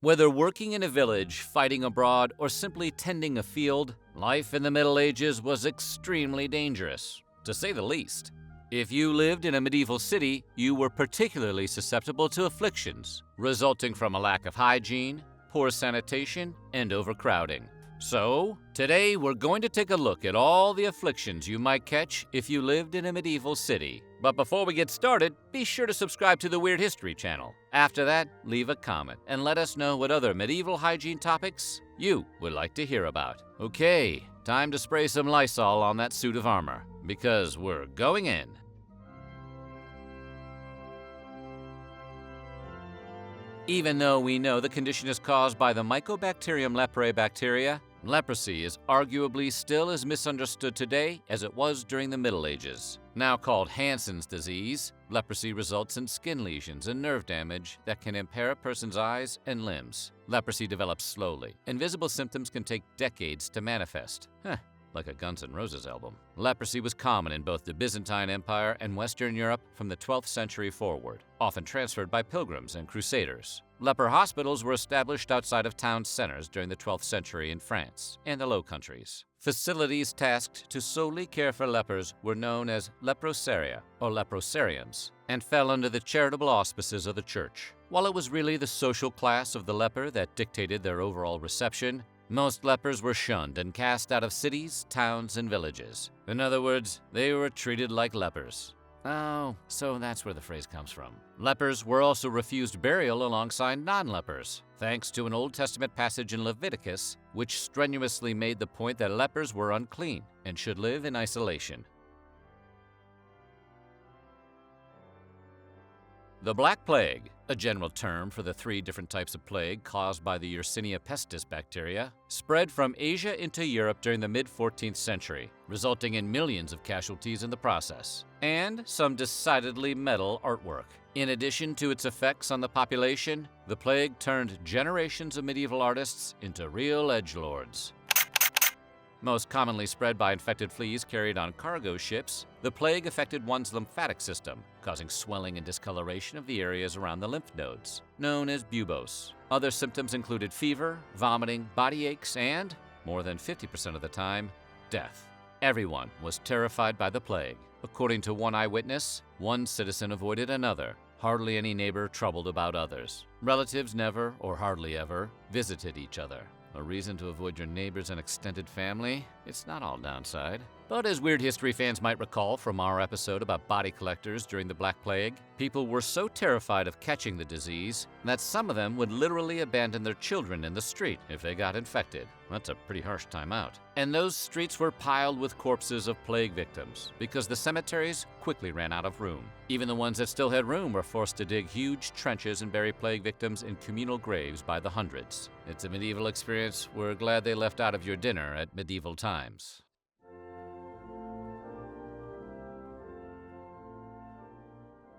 Whether working in a village, fighting abroad, or simply tending a field, life in the Middle Ages was extremely dangerous, to say the least. If you lived in a medieval city, you were particularly susceptible to afflictions, resulting from a lack of hygiene, poor sanitation, and overcrowding. So, today we're going to take a look at all the afflictions you might catch if you lived in a medieval city. But before we get started, be sure to subscribe to the Weird History channel. After that, leave a comment and let us know what other medieval hygiene topics you would like to hear about. Okay, time to spray some Lysol on that suit of armor, because we're going in. Even though we know the condition is caused by the Mycobacterium leprae bacteria, leprosy is arguably still as misunderstood today as it was during the Middle Ages. Now called Hansen's disease, leprosy results in skin lesions and nerve damage that can impair a person's eyes and limbs. Leprosy develops slowly, and visible symptoms can take decades to manifest. Like a Guns N' Roses album. Leprosy was common in both the Byzantine Empire and Western Europe from the 12th century forward, often transferred by pilgrims and crusaders. Leper hospitals were established outside of town centers during the 12th century in France and the Low Countries. Facilities tasked to solely care for lepers were known as leprosaria or leprosariums and fell under the charitable auspices of the church. While it was really the social class of the leper that dictated their overall reception, most lepers were shunned and cast out of cities, towns, and villages. In other words, they were treated like lepers. Oh, so that's where the phrase comes from. Lepers were also refused burial alongside non-lepers, thanks to an Old Testament passage in Leviticus, which strenuously made the point that lepers were unclean and should live in isolation. The Black Plague, a general term for the 3 different types of plague caused by the Yersinia pestis bacteria, spread from Asia into Europe during the mid-14th century, resulting in millions of casualties in the process, and some decidedly metal artwork. In addition to its effects on the population, the plague turned generations of medieval artists into real edgelords. Most commonly spread by infected fleas carried on cargo ships, the plague affected one's lymphatic system, causing swelling and discoloration of the areas around the lymph nodes, known as buboes. Other symptoms included fever, vomiting, body aches, and, more than 50% of the time, death. Everyone was terrified by the plague. According to one eyewitness, one citizen avoided another. Hardly any neighbor troubled about others. Relatives never, or hardly ever, visited each other. A reason to avoid your neighbors and extended family? It's not all downside. But as Weird History fans might recall from our episode about body collectors during the Black Plague, people were so terrified of catching the disease that some of them would literally abandon their children in the street if they got infected. That's a pretty harsh time out. And those streets were piled with corpses of plague victims because the cemeteries quickly ran out of room. Even the ones that still had room were forced to dig huge trenches and bury plague victims in communal graves by the hundreds. It's a medieval experience we're glad they left out of your dinner at medieval times.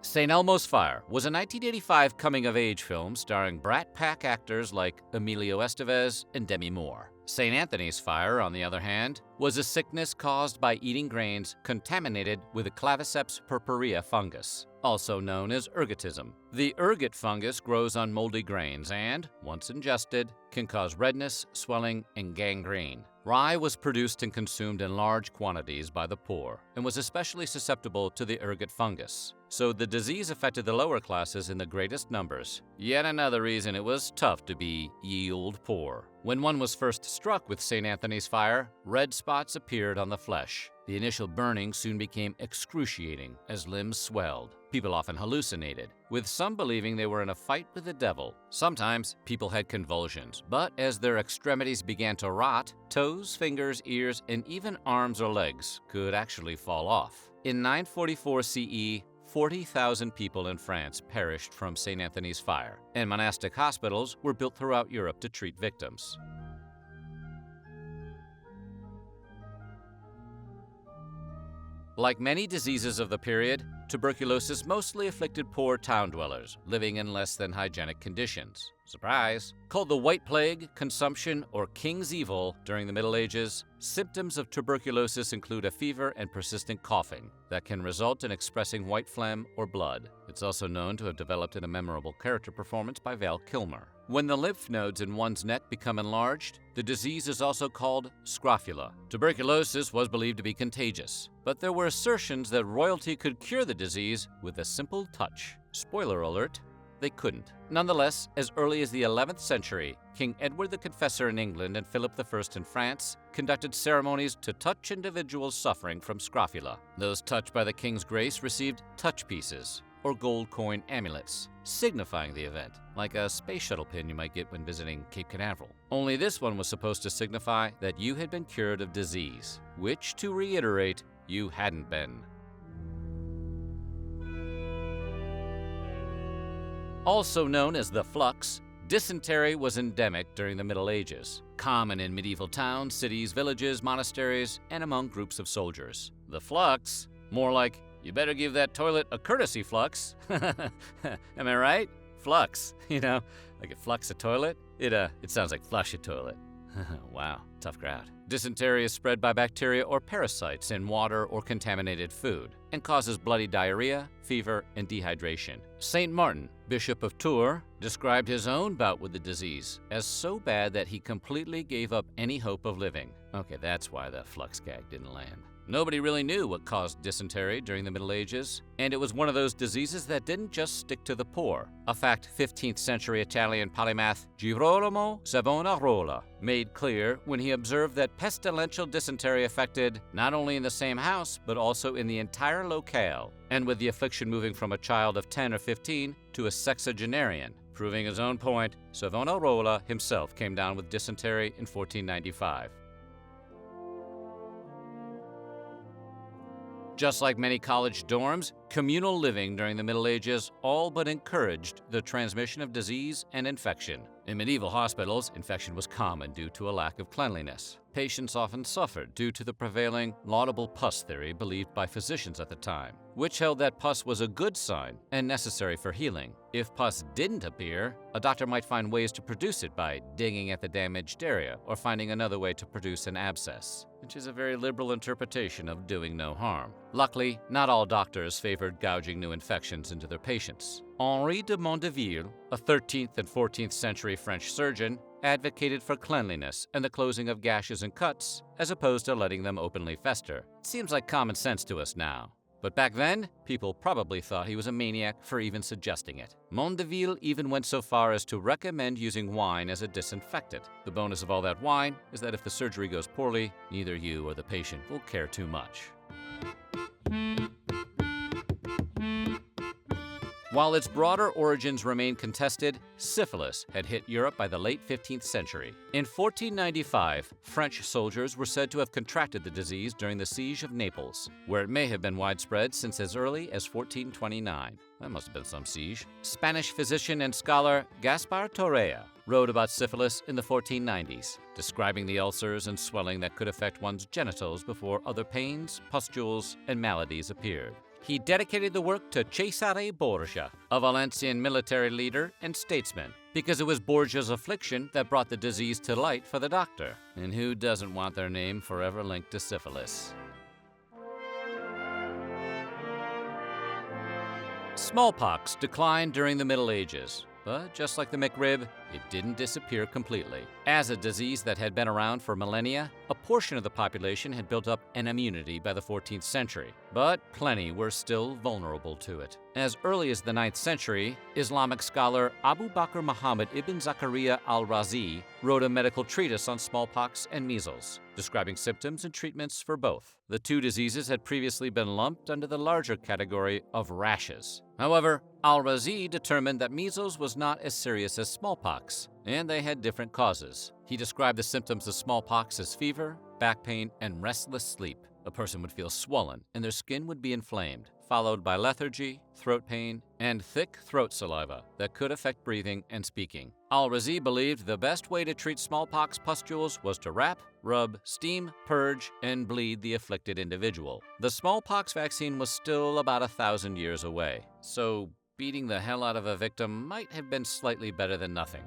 St. Elmo's Fire was a 1985 coming-of-age film starring Brat Pack actors like Emilio Estevez and Demi Moore. St. Anthony's Fire, on the other hand, was a sickness caused by eating grains contaminated with a Claviceps purpurea fungus, also known as ergotism. The ergot fungus grows on moldy grains and, once ingested, can cause redness, swelling, and gangrene. Rye was produced and consumed in large quantities by the poor and was especially susceptible to the ergot fungus. So the disease affected the lower classes in the greatest numbers. Yet another reason it was tough to be ye olde poor. When one was first struck with St. Anthony's Fire, red spots appeared on the flesh. The initial burning soon became excruciating as limbs swelled. People often hallucinated, with some believing they were in a fight with the devil. Sometimes people had convulsions, but as their extremities began to rot, toes, fingers, ears, and even arms or legs could actually fall off. In 944 CE, 40,000 people in France perished from St. Anthony's Fire, and monastic hospitals were built throughout Europe to treat victims. Like many diseases of the period, tuberculosis mostly afflicted poor town dwellers living in less than hygienic conditions. Surprise! Called the White Plague, consumption, or King's Evil during the Middle Ages, symptoms of tuberculosis include a fever and persistent coughing that can result in expressing white phlegm or blood. It's It's also known to have developed in a memorable character performance by Val Kilmer. When the lymph nodes in one's neck become enlarged, the disease is also called scrofula. Tuberculosis was believed to be contagious, but there were assertions that royalty could cure the disease with a simple touch. Spoiler alert, they couldn't. Nonetheless, as early as the 11th century, King Edward the Confessor in England and Philip I in France conducted ceremonies to touch individuals suffering from scrofula. Those touched by the king's grace received touch pieces, or gold coin amulets, signifying the event, like a space shuttle pin you might get when visiting Cape Canaveral. Only this one was supposed to signify that you had been cured of disease, which, to reiterate, you hadn't been. Also known as the flux, dysentery was endemic during the Middle Ages, common in medieval towns, cities, villages, monasteries, and among groups of soldiers. The flux, more like, you better give that toilet a courtesy flux. Am I right? Flux, like it flux a toilet. It sounds like flush a toilet. Wow, tough crowd. Dysentery is spread by bacteria or parasites in water or contaminated food and causes bloody diarrhea, fever, and dehydration. Saint Martin, Bishop of Tours, described his own bout with the disease as so bad that he completely gave up any hope of living. Okay, that's why the flux gag didn't land. Nobody really knew what caused dysentery during the Middle Ages, and it was one of those diseases that didn't just stick to the poor, a fact 15th century Italian polymath Girolamo Savonarola made clear when he observed that pestilential dysentery affected not only in the same house, but also in the entire locale, and with the affliction moving from a child of 10 or 15 to a sexagenarian. Proving his own point, Savonarola himself came down with dysentery in 1495. Just like many college dorms, communal living during the Middle Ages all but encouraged the transmission of disease and infection. In medieval hospitals, infection was common due to a lack of cleanliness. Patients often suffered due to the prevailing laudable pus theory believed by physicians at the time, which held that pus was a good sign and necessary for healing. If pus didn't appear, a doctor might find ways to produce it by digging at the damaged area or finding another way to produce an abscess, which is a very liberal interpretation of doing no harm. Luckily, not all doctors favored gouging new infections into their patients. Henri de Mondeville, a 13th and 14th century French surgeon, advocated for cleanliness and the closing of gashes and cuts, as opposed to letting them openly fester. It seems like common sense to us now. But back then, people probably thought he was a maniac for even suggesting it. Mondeville even went so far as to recommend using wine as a disinfectant. The bonus of all that wine is that if the surgery goes poorly, neither you or the patient will care too much. While its broader origins remain contested, syphilis had hit Europe by the late 15th century. In 1495, French soldiers were said to have contracted the disease during the siege of Naples, where it may have been widespread since as early as 1429. That must have been some siege. Spanish physician and scholar Gaspar Torrea wrote about syphilis in the 1490s, describing the ulcers and swelling that could affect one's genitals before other pains, pustules, and maladies appeared. He dedicated the work to Cesare Borgia, a Valencian military leader and statesman, because it was Borgia's affliction that brought the disease to light for the doctor. And who doesn't want their name forever linked to syphilis? Smallpox declined during the Middle Ages, but just like the McRib, it didn't disappear completely. As a disease that had been around for millennia, a portion of the population had built up an immunity by the 14th century, but plenty were still vulnerable to it. As early as the 9th century, Islamic scholar Abu Bakr Muhammad ibn Zakaria al-Razi wrote a medical treatise on smallpox and measles, describing symptoms and treatments for both. The two diseases had previously been lumped under the larger category of rashes. However, al-Razi determined that measles was not as serious as smallpox, and they had different causes. He described the symptoms of smallpox as fever, back pain, and restless sleep. A person would feel swollen and their skin would be inflamed, followed by lethargy, throat pain, and thick throat saliva that could affect breathing and speaking. Al-Razi believed the best way to treat smallpox pustules was to wrap, rub, steam, purge, and bleed the afflicted individual. The smallpox vaccine was still about 1,000 years away, so beating the hell out of a victim might have been slightly better than nothing.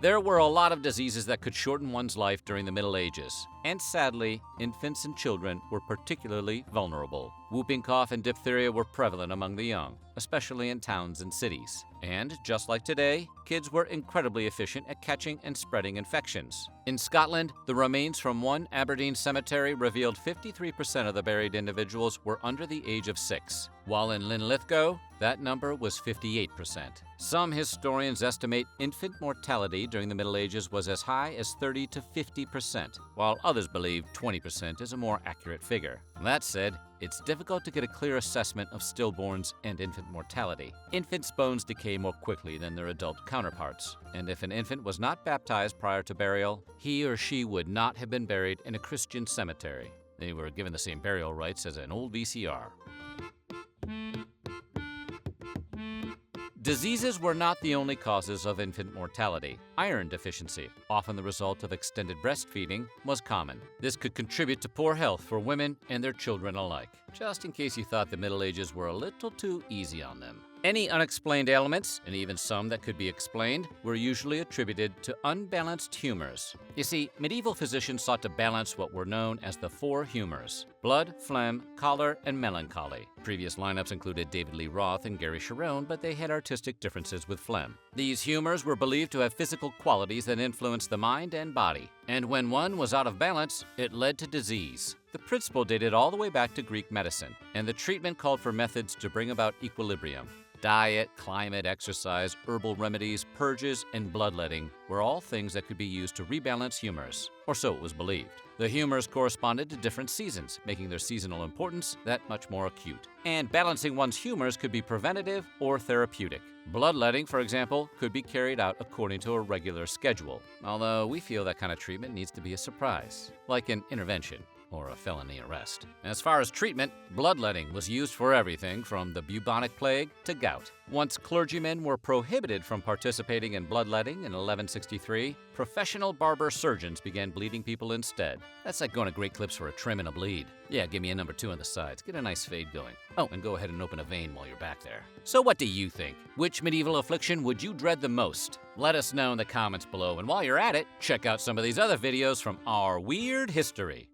There were a lot of diseases that could shorten one's life during the Middle Ages, and sadly, infants and children were particularly vulnerable. Whooping cough and diphtheria were prevalent among the young, especially in towns and cities. And just like today, kids were incredibly efficient at catching and spreading infections. In Scotland, the remains from one Aberdeen cemetery revealed 53% of the buried individuals were under the age of 6, while in Linlithgow, that number was 58%. Some historians estimate infant mortality during the Middle Ages was as high as 30 to 50%, while others believe 20% is a more accurate figure. That said, it's difficult to get a clear assessment of stillborns and infant mortality. Infants' bones decay more quickly than their adult counterparts, and if an infant was not baptized prior to burial, he or she would not have been buried in a Christian cemetery. They were given the same burial rights as an old VCR. Diseases were not the only causes of infant mortality. Iron deficiency, often the result of extended breastfeeding, was common. This could contribute to poor health for women and their children alike, just in case you thought the Middle Ages were a little too easy on them. Any unexplained ailments, and even some that could be explained, were usually attributed to unbalanced humors. You see, medieval physicians sought to balance what were known as the 4 humors: blood, phlegm, choler, and melancholy. Previous lineups included David Lee Roth and Gary Cherone, but they had artistic differences with phlegm. These humors were believed to have physical qualities that influenced the mind and body, and when one was out of balance, it led to disease. The principle dated all the way back to Greek medicine, and the treatment called for methods to bring about equilibrium. Diet, climate, exercise, herbal remedies, purges, and bloodletting were all things that could be used to rebalance humors, or so it was believed. The humors corresponded to different seasons, making their seasonal importance that much more acute. And balancing one's humors could be preventative or therapeutic. Bloodletting, for example, could be carried out according to a regular schedule, although we feel that kind of treatment needs to be a surprise, like an intervention or a felony arrest. As far as treatment, bloodletting was used for everything from the bubonic plague to gout. Once clergymen were prohibited from participating in bloodletting in 1163, professional barber surgeons began bleeding people instead. That's like going to Great Clips for a trim and a bleed. Yeah, give me a number 2 on the sides. Get a nice fade going. Oh, and go ahead and open a vein while you're back there. So what do you think? Which medieval affliction would you dread the most? Let us know in the comments below, and while you're at it, check out some of these other videos from our weird history.